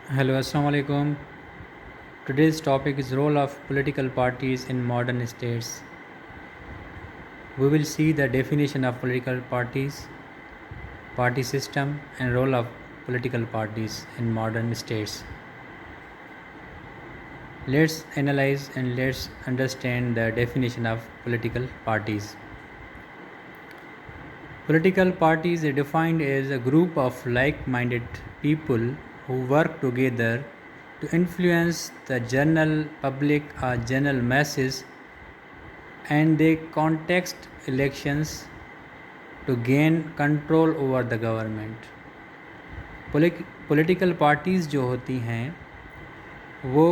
Hello, Assalamu alaikum. Today's topic is role of political parties in modern states. We will see the definition of political parties, party system, and role of political parties in modern states. Let's analyze and let's understand the definition of political parties. Political parties are defined as a group of like-minded people who work together to influence the general public or general masses, and they contest elections to gain control over the government. Political parties جو ہوتی ہیں وہ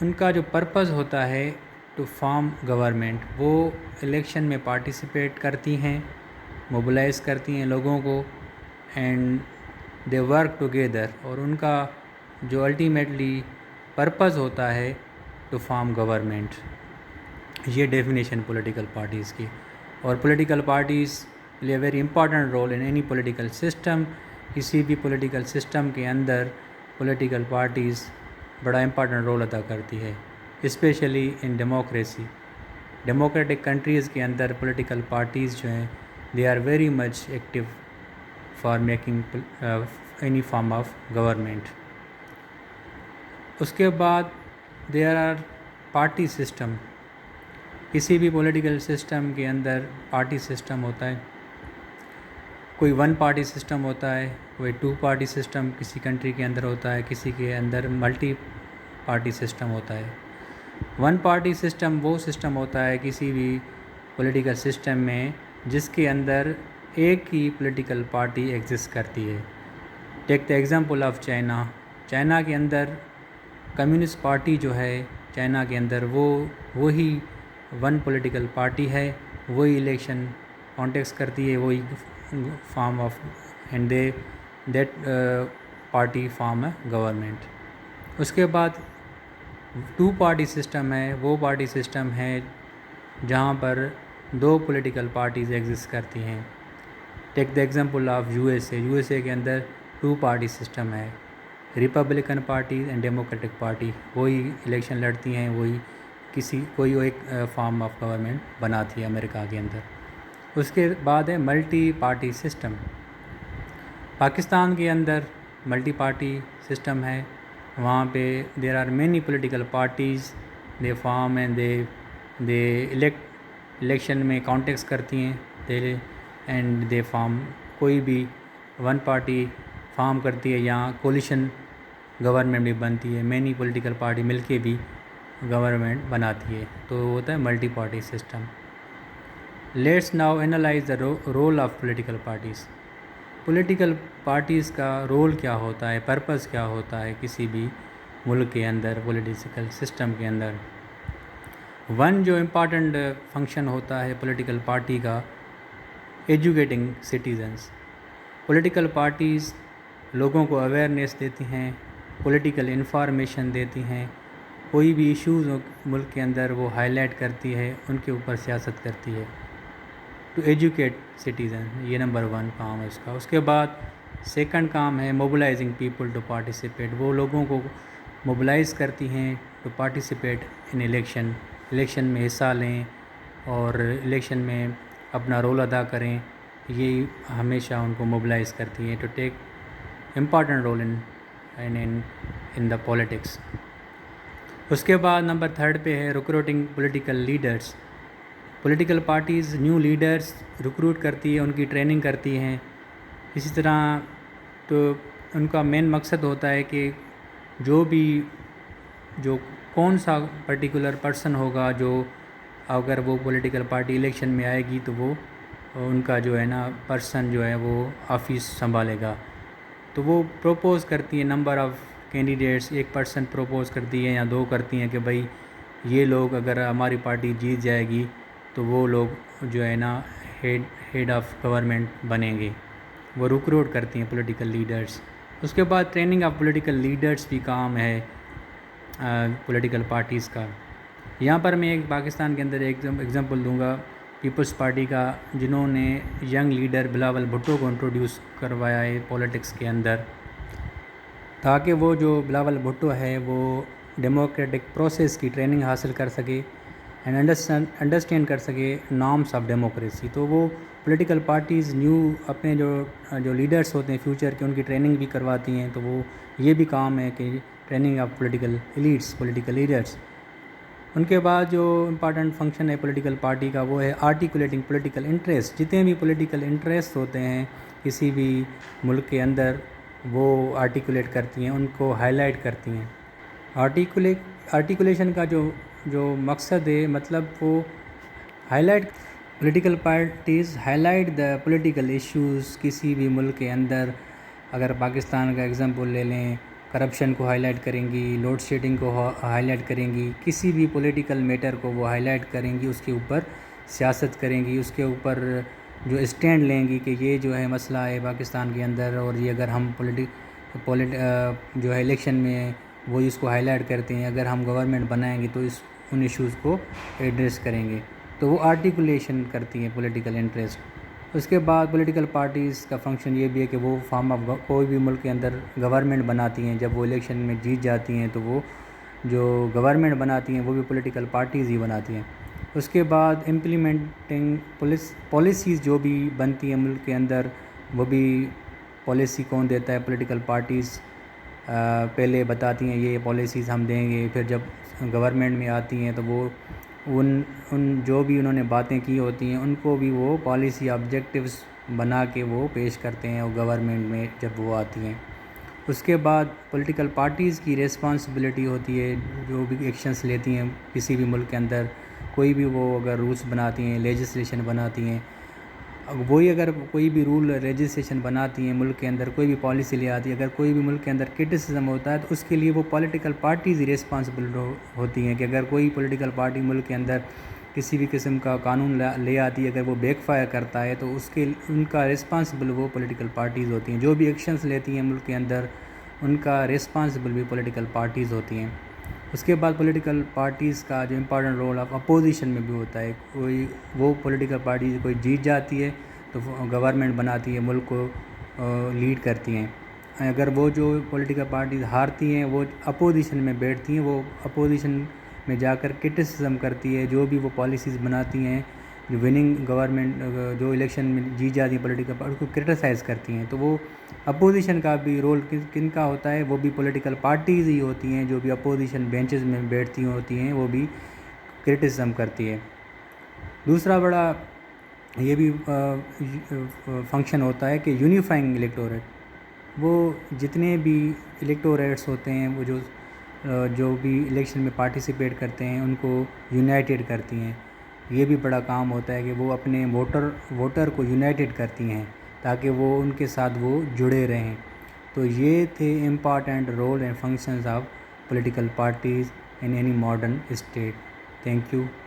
ان کا جو purpose ہوتا ہے to form government, وہ election میں پارٹیسپیٹ کرتی ہیں، موبلائز کرتی ہیں لوگوں کو، اینڈ دے ورک ٹوگیدر، اور ان کا جو الٹیمیٹلی پرپز ہوتا ہے ٹو فارم گورنمنٹ. یہ ڈیفینیشن پولیٹیکل پارٹیز کی. اور political parties play a very important role in any political system. کسی بھی پولیٹیکل سسٹم کے اندر پولیٹیکل پارٹیز بڑا امپارٹنٹ رول ادا کرتی ہے، especially in democracy. Democratic countries کے اندر پولیٹیکل پارٹیز جو ہیں they are very much active for making any form of government. اس کے بعد دیر آر پارٹی سسٹم. کسی بھی پولیٹیکل سسٹم کے اندر پارٹی سسٹم ہوتا ہے. کوئی ون پارٹی سسٹم ہوتا ہے، کوئی ٹو پارٹی سسٹم کسی کنٹری کے اندر ہوتا ہے، کسی کے اندر ملٹی پارٹی سسٹم ہوتا ہے. ون پارٹی سسٹم وہ سسٹم ہوتا ہے کسی بھی پولیٹیکل سسٹم میں جس کے اندر ایک ہی پولیٹیکل پارٹی ایگزسٹ کرتی ہے. Take the example of China. China کے اندر کمیونسٹ پارٹی جو ہے چائنا کے اندر وہی ون پولیٹیکل پارٹی ہے، وہی الیکشن کانٹیکس کرتی ہے، وہی form of and that party form a government. اس کے بعد ٹو پارٹی سسٹم ہے، وہ پارٹی سسٹم ہے جہاں پر دو پولیٹیکل پارٹیز ایگزسٹ کرتی ہیں. Take the example of U S A. U S A کے اندر ٹو پارٹی سسٹم ہے، Republican party and Democratic party. وہی الیکشن لڑتی ہیں، وہی کوئی ایک فارم آف گورنمنٹ بناتی ہے امریکہ کے اندر. اس کے بعد ہے ملٹی پارٹی سسٹم. پاکستان کے اندر ملٹی پارٹی سسٹم ہے. وہاں پہ there are many political parties, they form and they election میں کانٹیکس کرتی ہیں اینڈ دے فارم. کوئی بھی ون پارٹی فارم کرتی ہے یا کولیشن گورنمنٹ بھی بنتی ہے، مینی پولیٹیکل پارٹی مل کے بھی گورنمنٹ بناتی ہے، تو وہ ہوتا ہے multi party system. Let's now analyse the role of political parties. Political parties کا رول کیا ہوتا ہے، پرپز کیا ہوتا ہے کسی بھی ملک کے اندر پولیٹیکل سسٹم کے اندر. ون جو امپارٹنٹ فنکشن ہوتا ہے پولیٹیکل پارٹی کا، ایجوکیٹنگ سٹیزنس. پولیٹیکل پارٹیز لوگوں کو اویئرنیس دیتی ہیں، پولیٹیکل انفارمیشن دیتی ہیں. کوئی بھی ایشوز ملک کے اندر وہ ہائی لائٹ کرتی ہے، ان کے اوپر سیاست کرتی ہے. ٹو ایجوکیٹ سٹیزن، یہ نمبر ون کام ہے اس کا. اس کے بعد سیکنڈ کام ہے موبلائزنگ پیپل ٹو پارٹیسپیٹ. وہ لوگوں کو موبلائز کرتی ہیں ٹو پارٹیسپیٹ ان الیکشن میں حصہ لیں اور الیکشن میں اپنا رول ادا کریں. یہی ہمیشہ ان کو موبلائز کرتی ہیں to take important role in the politics. اس کے بعد نمبر تھرڈ پہ ہے recruiting political leaders. Political parties new leaders recruit کرتی ہے، ان کی ٹریننگ کرتی ہیں. اسی طرح تو ان کا مین مقصد ہوتا ہے کہ جو کون سا پرٹیکولر پرسن ہوگا، جو اگر وہ پولیٹیکل پارٹی الیکشن میں آئے گی تو وہ ان کا جو ہے نا پرسن جو ہے وہ آفس سنبھالے گا. تو وہ پروپوز کرتی ہے نمبر آف کینڈیڈیٹس. ایک پرسن پروپوز کرتی ہے یا دو کرتی ہیں کہ بھائی یہ لوگ اگر ہماری پارٹی جیت جائے گی تو وہ لوگ جو ہے نا ہیڈ آف گورنمنٹ بنیں گے. وہ ریکروٹ کرتی ہیں پولیٹیکل لیڈرس. اس کے بعد ٹریننگ آف پولیٹیکل لیڈرس بھی کام ہے پولیٹیکل پارٹیز کا. یہاں پر میں ایک پاکستان کے اندر ایک ایگزامپل دوں گا پیپلز پارٹی کا، جنہوں نے ینگ لیڈر بلاول بھٹو کو انٹروڈیوس کروایا ہے پولیٹکس کے اندر. تاکہ وہ جو بلاول بھٹو ہے وہ ڈیموکریٹک پروسیس کی ٹریننگ حاصل کر سکے اینڈ انڈرسٹینڈ کر سکے نارمس آف ڈیموکریسی. تو وہ پولیٹیکل پارٹیز نیو اپنے جو لیڈرس ہوتے ہیں فیوچر کے ان کی ٹریننگ بھی کرواتی ہیں. تو وہ یہ بھی کام ہے کہ training of political elites, political leaders. ان کے بعد جو امپارٹنٹ فنکشن ہے پولیٹیکل پارٹی کا وہ ہے آرٹیکولیٹنگ پولیٹیکل انٹرسٹ. جتنے بھی پولیٹیکل انٹرسٹ ہوتے ہیں کسی بھی ملک کے اندر وہ آرٹیکولیٹ کرتی ہیں, ان کو ہائی لائٹ کرتی ہیں. آرٹیکولیشن کا جو مقصد ہے مطلب وہ high light political parties high light the political issues کسی بھی ملک کے اندر. اگر پاکستان کا ایگزامپل لے لیں, کرپشن کو ہائی لائٹ کریں گی, لوڈ شیڈنگ کو ہائی لائٹ کریں گی, کسی بھی پولیٹیکل میٹر کو وہ ہائی لائٹ کریں گی, اس کے اوپر سیاست کریں گی, اس کے اوپر جو اسٹینڈ لیں گی کہ یہ جو ہے مسئلہ ہے پاکستان کے اندر اور یہ اگر ہم جو ہے الیکشن میں وہ اس کو ہائی لائٹ کرتے ہیں, اگر ہم گورنمنٹ بنائیں گے تو ان ایشوز کو ایڈریس کریں گے. تو وہ آرٹیکولیشن کرتی ہیں پولیٹیکل انٹرسٹ. اس کے بعد پولیٹیکل پارٹیز کا فنکشن یہ بھی ہے کہ وہ فارم آف کوئی بھی ملک کے اندر گورنمنٹ بناتی ہیں. جب وہ الیکشن میں جیت جاتی ہیں تو وہ جو گورنمنٹ بناتی ہیں وہ بھی پولیٹیکل پارٹیز ہی بناتی ہیں. اس کے بعد امپلیمنٹنگ پالیسیز جو بھی بنتی ہیں ملک کے اندر وہ بھی پالیسی کون دیتا ہے, پولیٹیکل پارٹیز پہلے بتاتی ہیں یہ پالیسیز ہم دیں گے. پھر جب گورنمنٹ میں آتی ہیں تو وہ ان جو بھی انہوں نے باتیں کی ہوتی ہیں ان کو بھی وہ پالیسی آبجیکٹیوز بنا کے وہ پیش کرتے ہیں وہ گورنمنٹ میں جب وہ آتی ہیں. اس کے بعد پولیٹیکل پارٹیز کی ریسپانسبلٹی ہوتی ہے جو بھی ایکشنز لیتی ہیں کسی بھی ملک کے اندر. کوئی بھی وہ اگر رولس بناتی ہیں, لیجسلیشن بناتی ہیں, وہی اگر کوئی بھی رول لیجسلیشن بناتی ہیں ملک کے اندر, کوئی بھی پالیسی لے آتی ہے, اگر کوئی بھی ملک کے اندر کرٹیسزم ہوتا ہے تو اس کے لیے وہ پولیٹیکل پارٹیز ہی ریسپانسبل ہوتی ہیں. کہ اگر کوئی پولیٹیکل پارٹی ملک کے اندر کسی بھی قسم کا قانون لے آتی ہے, اگر وہ بیک فائر کرتا ہے تو ان کا ریسپانسبل وہ پولیٹیکل پارٹیز ہوتی ہیں. جو بھی ایکشنز لیتی ہیں ملک کے اندر ان کا ریسپانسبل بھی پولیٹیکل پارٹیز ہوتی ہیں. اس کے بعد پولیٹیکل پارٹیز کا جو امپارٹنٹ رول آف اپوزیشن میں بھی ہوتا ہے. وہ پولیٹیکل پارٹیز کوئی جیت جاتی ہے تو گورنمنٹ بناتی ہے, ملک کو لیڈ کرتی ہیں. اگر وہ جو پولیٹیکل پارٹیز ہارتی ہیں وہ اپوزیشن میں بیٹھتی ہیں, وہ اپوزیشن میں جا کر کرٹیسزم کرتی ہے جو بھی وہ پالیسیز بناتی ہیں. جو وننگ گورنمنٹ جو الیکشن میں جیت جاتی ہیں پولیٹیکل پارٹی کو کرٹیسائز کرتی ہیں. تو وہ اپوزیشن کا بھی رول کن کا ہوتا ہے, وہ بھی پولیٹیکل پارٹیز ہی ہوتی ہیں جو بھی اپوزیشن بینچز میں بیٹھتی ہوتی ہیں وہ بھی کرٹیسزم کرتی ہے. دوسرا بڑا یہ بھی فنکشن ہوتا ہے کہ یونیفائنگ الیکٹوریٹ. وہ جتنے بھی الیکٹوریٹس ہوتے ہیں وہ جو بھی الیکشن میں پارٹیسپیٹ کرتے ہیں ان کو یونائٹڈ کرتی ہیں. یہ بھی بڑا کام ہوتا ہے کہ وہ اپنے ووٹر کو یونائٹڈ کرتی ہیں تاکہ وہ ان کے ساتھ وہ جڑے رہیں. تو یہ تھے important role and functions of political parties in any modern state. Thank you.